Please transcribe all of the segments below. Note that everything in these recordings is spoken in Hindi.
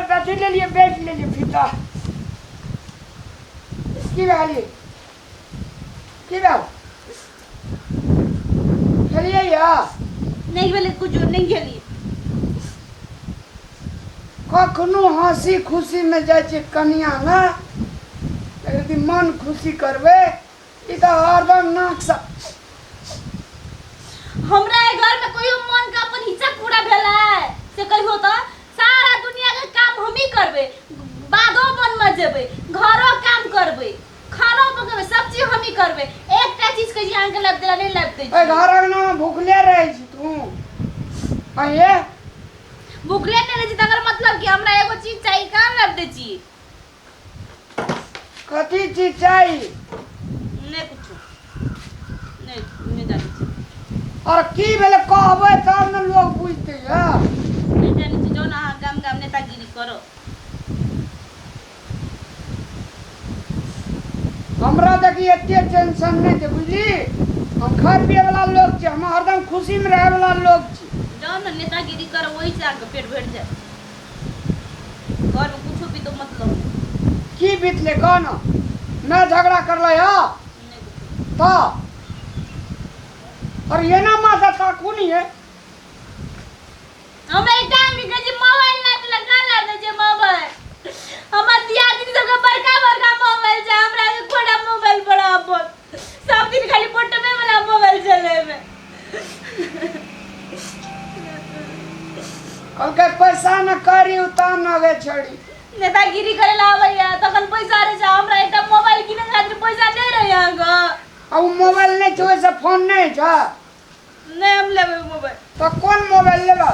बैठे ले लिए बैठ ले लिए फीता की वाली की बात खेलिए या नहीं वाले कुछ नहीं खेलिए कखनो हंसी खुशी में जाए छे कन्या ना यदि मन खुशी करबे ई त हरदम नाक सा हमरा घर में कोई मन का अपन हिस्सा पूरा भेला है से कहियो त सारा दुनिया के काम हम ही करबे बादो बन में जेबे घरो काम करबे खाना पकाबे सब चीज हम ही करबे एकटा चीज के जान के लब देला नहीं लब दे ए घर अंगना में भूखले रहे छी तू आये भूखले नहीं रही तकर मतलब कि हमरा एगो चीज चाहिए कान लब दे छी कथी चीज चाहिए नहीं कुछ नहीं जानी छी और की भेले कहबे तब न लोग बुझते है नहीं जानी छी जो ना गाम गाम नेतागिरी करो हमरा देखी एते टेंशन नहीं दे बुझली हम खाए पिए वाला लोग छी हम हरदम खुशी में रहे वाला लोग छी जाओ ना नेतागिरी करो वही से आगे पेट भर जाए घर में कुछ भी तो मतलब की बीतले कौन मैं झगड़ा कर लो या तो और ये ना माथा ताकू नहीं है हम एक टाइम के जे मोबाइल ना लगा ला दे जे मोबाइल हमर दिया दिन सब बड़का बड़का मोबाइल छै हमरा के कोड़ा मोबाइल बड़ा अपन सब दिन खाली फोटो में वाला मोबाइल चले में ओके पैसा न करी उतार न गे छोड़ी नेतागिरी करे ला भैया तखन पैसा रे जा हमरा एकटा मोबाइल किने खातिर पैसा नहीं रहे यहाँ का अब मोबाइल नहीं छो से फोन नहीं छ नहीं हम लेबे मोबाइल तो कौन मोबाइल लेबा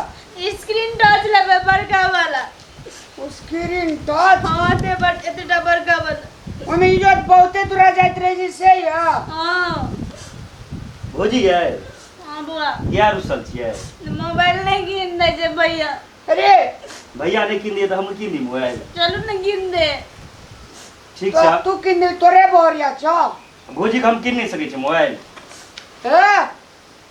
स्क्रीन टच लेबे बड़का वाला स्क्रीन टच हां ते बट एतटा बड़का वाला ओमे इज्जत बहुते दूर जाइत रहे जी से या हां भोजी है हां बुआ क्या रुसल छियै मोबाइल नहीं गिन दे जे भैया अरे भैया ने किन दिए तो हम किन दी मोबाइल चलो न गिन दे ठीक तो छै तू किन तोरे बोरिया छ भोजी के हम किन नहीं सके छी मोबाइल ए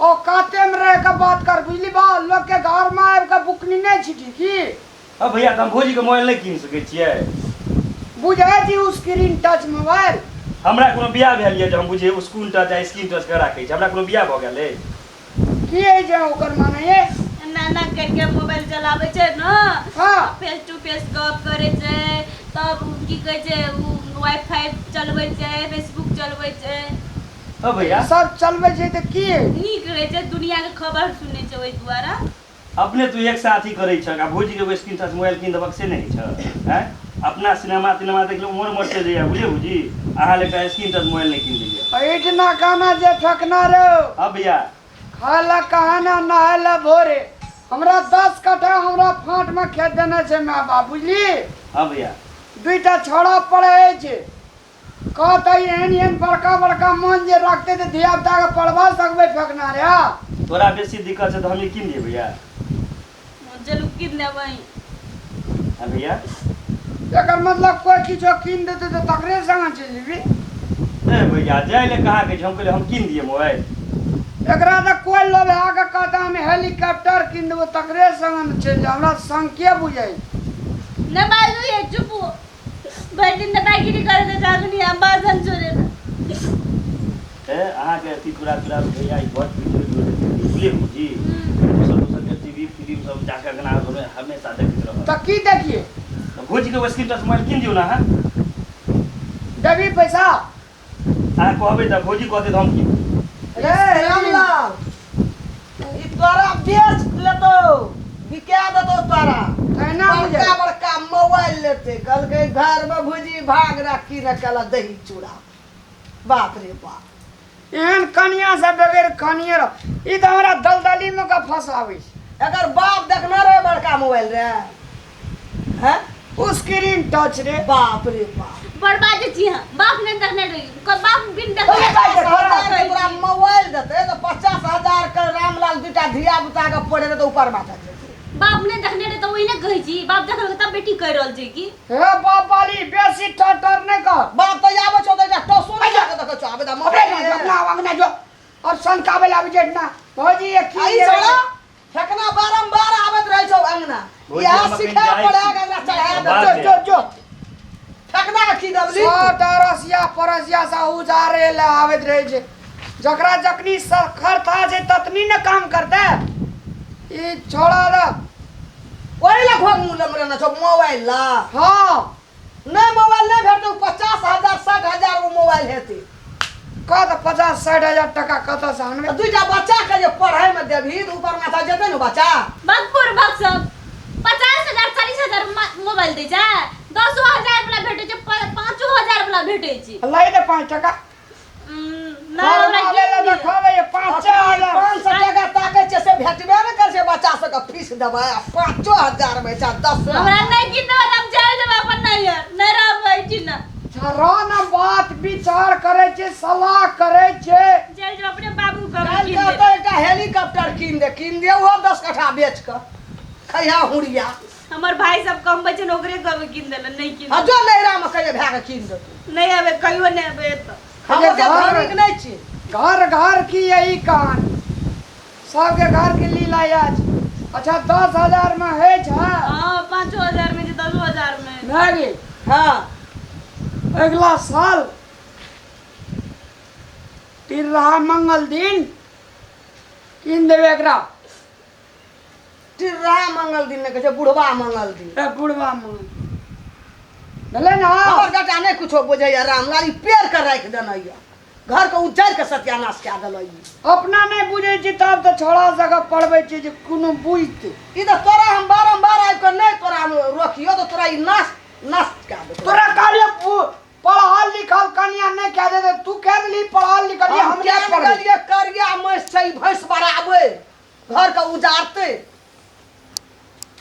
ओ काते में रह के बात कर बुझली बा लोग के घर में आब के बुकनी नहीं छिटी की अब भैया तो हम भोजी के मोबाइल नहीं किन सके छियै बुझे जी उस स्क्रीन टच मोबाइल हमरा कोनो बियाह भेल ये जे हम बुझे स्क्रीन टच या स्क्रीन टच के राखै छी हमरा कोनो बियाह भ गेलै की है जे ओकर माने ये नाना करके मोबाइल चलावे छै ना हां फेस टू फेस गप करे छै तब की कहै छै वाईफाई चलबै छै फेसबुक चलबै छै ओ भैया सब चलबै छै त की नीक रहे छै दुनिया के खबर सुनै छै ओइ द्वारा अपने तू एक साथ ही करे छ आ भोजी के स्क्रीन टच मोबाइल किन देबक से नहीं छ हैं अपना सिनेमा देख लो उमर मरते जइया बुझे बुझी आहा ले स्क्रीन टच मोबाइल नहीं किन दिया इतना गाना जे ठकना रो अब भैया खाला कहाना नहला भोरे हमरा 10 कट्ठा हमरा फांट में खेत देना छै मां बाप बुझली हां भैया दुईटा छोड़ा पड़े छै कहता एहन बड़का बड़का मन जे रखते तो धिया पुता के पढ़वा सकबे फेकना रे तोरा बेसी दिक्कत है तो हम किन दिए भैया चलू किन लेबै हां भैया एकर मतलब कोई किछो किन देते तो तकरे संग चल जेबी ए भैया जाय ले कहा के हम कहले हम किन दिए मोबाइल एकरा त कोई लोग आके कहता हम हेलीकॉप्टर किन देबो तकरे संग चल जा हमरा संग के बुझाई न बाजू ये चुप भाई दिन नेतागिरी करे त जागनी हम बाजन छोरे ए अहा के अति पूरा भैया ई बहुत वीडियो बुझले बुझी सब के टीवी फिल्म सब जाके गना हमेशा देखत रह त की देखिए भोजी के स्क्रीन टच मोबाइल किन दियो ना हां देबी पैसा आ कहबे त भोजी कहते त हम किन रे रामलाल ई तोरा बेच लेतो बिका देतो तोरा कहना बुझे बड़का बड़का मोबाइल लेते कल के घर में भुजी भाग रखी न कला दही चूड़ा बाप रे बाप एहन कनिया से बगैर कनिए रह ई त हमरा दलदली में का फसावे अगर बाप देखना रे बड़का मोबाइल रे हैं उ स्क्रीन टच रे बाप रे बाप बर्बाद छी हां बाप ने देखने रही को बाप बिन देख पूरा मोबाइल देते तो 50,000 के रामलाल दूटा धिया बुता के पड़े तो ऊपर माथा बाप ने देखने रे तो वही ने कहै छी बाप देखल तब बेटी कह रहल छै की हे बाप वाली बेसी ठटर नहीं कर बाप तो आबे छो तो टसो नहीं जाके देखो छो आबे मोबाइल अपना वांगना जो और सन काबे लाबे जेना भौजी ये की आई छोड़ा भौजी, यह हम सीखा अपनी पड़ेगा ना चढ़ा बात दो है। जो जो ठकना की दबली रसिया परसिया सा उजारे ले आवत रहे छे जकरा जखनी सखर था जे ततनी न काम करता ई छोड़ा दा वही ला घोग मुले मरे ना जो मोबाइल ला हाँ नहीं मोबाइल नहीं भेटो 50,000 60,000 वो मोबाइल हेती का तो 50-60 हजार टका कत से हनवे दूटा बच्चा के जे पढ़ाई में देभी तो ऊपर माथा जेते न बच्चा बकपुर बक सब 50,000 40,000 मोबाइल दे जा 10,000 वाला भेटे छै 5,000 वाला भेटे छै लाई दे 5 टका ना हमरा ले देखावे ये 5,000 500 टका ताके छै से भेटबे न कर से बच्चा सब के फीस देबै 5,000 में चा 10 हमरा नहीं किन हम चल जेबै अपन नहीं रहबै छी ना छराना बात विचार करे छे सलाह करे छे चल जेबै अपने बाबू के काल किन का दे तो एक हेलीकॉप्टर कीन दे वो 10 कट्ठा बेच के खैया हुड़िया हमर भाई सब कमबै छै नौकरी करबै किन देला नहीं किन आ जो नैरा में कहिए भाग कीन दे नहीं आबे कहियो नहीं आबे त हम के धनिक नहीं छी घर घर की यही कहानी सबके घर के लीला आज अच्छा 10,000 में है छा हां 5,000 में 10,000 में नहीं हां अगला साल तिरहा मंगल दिन किन देवे एकरा तिरहा मंगल दिन ने कहे बुढ़वा मंगल दिन ए बुढ़वा मंगल भले ना हमर बेटा नहीं कुछो बुझैया रामलाल पेड़ के राख देनैया घर के उजड़ के सत्यानाश कए देलै अपना नहीं बुझे छी तब तो छोड़ा जगह पढ़बे छी जे कोनो बुझते ई तो तोरा हम बारंबार आबि के नहीं तोरा हम रोकियो तो तोरा ई नष्ट कए दे तोरा कहलिए पढ़ल लिखल कन्या नहीं कह दे तू कह देली पढ़ल लिखल हम क्या क्या पढ़ लिए करिया मस छै भैंस बराबर घर के उजाड़ते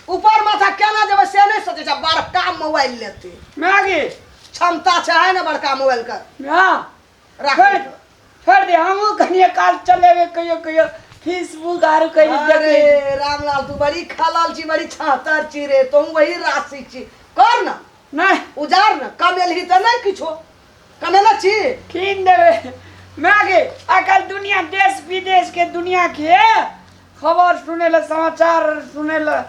ऊपर माथा केना जेबै से नहीं सोचे छै बड़का मोबाइल लेते मैगी क्षमता है ना बड़का मोबाइल का हां रख छोड़ दे हम कन्या काल चलेबे कहियो कहियो फेसबुक आरो कहियो अरे देखे रामलाल तू बड़ी खलाल छी बड़ी छातर छी रे तुम वही राशि छी कर ना नहीं उजाड़ ना कमेलही त नहीं किछो कमेला छी किन देवे मैगी आकल दुनिया देश विदेश के दुनिया के खबर सुने ला समाचार सुने ला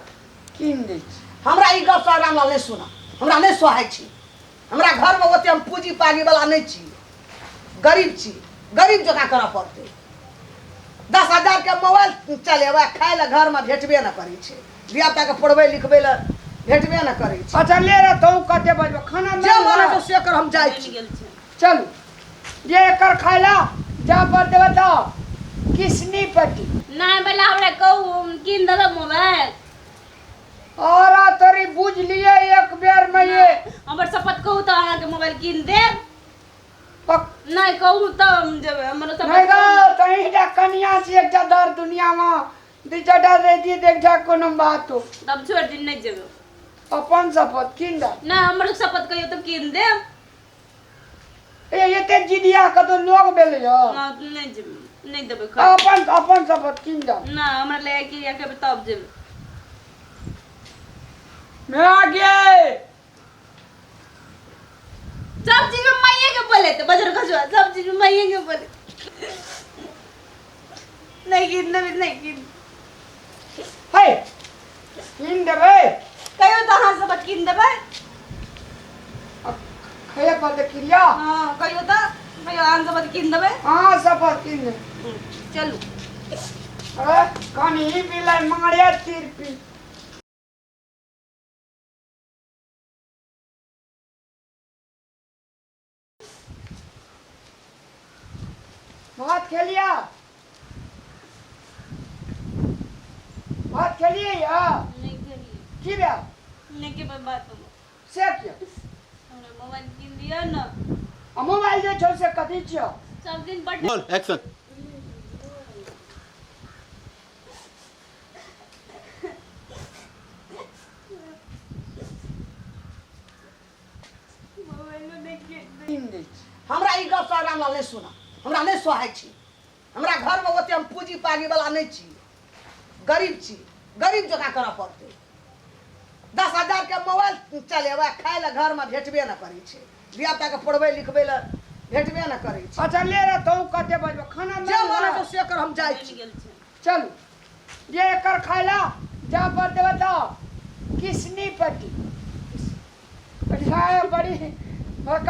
किन दे हमरा ई गप सा रामलाल नहीं सुना हमरा नहीं सोहाय छी हमरा घर में ओते हम पूंजी पागी वाला नहीं छी गरीब जका करऽ पड़ते 10,000 के मोबाइल चलेबा खाय ला घर में भेटबे न करै छै धिया पुता के पढ़बै लिखबै ला भेटबे न करै छै अच्छा ले रे तू कते बजबो खाना जे में माने तो से कर हम जाय छी गेल छै चल ये कर खाइला जा पर देबे तो किसनी पट्टी नहीं बेला हमरा कहू किन देबे मोबाइल और तोरी बुझ लिए एक बेर में ये हमर शपथ कहू तो अहाँ के मोबाइल किन देब पक नहीं कहू तो हम जेबै हमर नहीं शपथ गो तही जा कन्या से एक दर दुनिया में दिचटा रेती देख जा कोनो बात हो तब छोड़ दिन नहीं जेबै अपन शपथ किन दा नहीं हमर शपथ कहियो तो किन देब ए एते जिदिया के तो लोग बेले हो नहीं जेबै नहीं देबै खा अपन शपथ किन दा ना हमरा ले के या के तब जेबै मैं आ गए सब चीज में मैया के बोले थे बजर खजुआ सब चीज में मैया के बोले नहीं किन देबै नहीं किन हे किन देबे कहियो तो अहाँ शपथ किन देबै खया पर दे क्रिया हां कहियो तो कहियो अहाँ शपथ किन देबै हां शपथ किन दे चलू अरे कनी बिलै मारिया तीर पी भात खेलिया भात खेलिए या नहीं करिए की बे नहीं के बात हो से किया हमरा मोबाइल किन दिया ना आ मोबाइल जे छौ से कथि छियो सब दिन बट एक्शन मोबाइल में नहीं किन किन दे हमरा ई गप सा रामलाल नहीं सुना हमरा नहीं सोहाय छी हमरा घर में ओते हम पूंजी पागी वाला नहीं छी गरीब जका करऽ पड़ते 10,000 के मोबाइल चलेबा खाय ला घर में भेटबे न करै छै धिया पुता के पढ़बै लिखबै ला भेटबे न करै छै अच्छा ले रे तू कते बजबो खाना में जे माने तो से कर हम जाय छी गेल छै चल ये कर खाइला जा पर देबे तो किसनी पटी बढ़िया बड़ी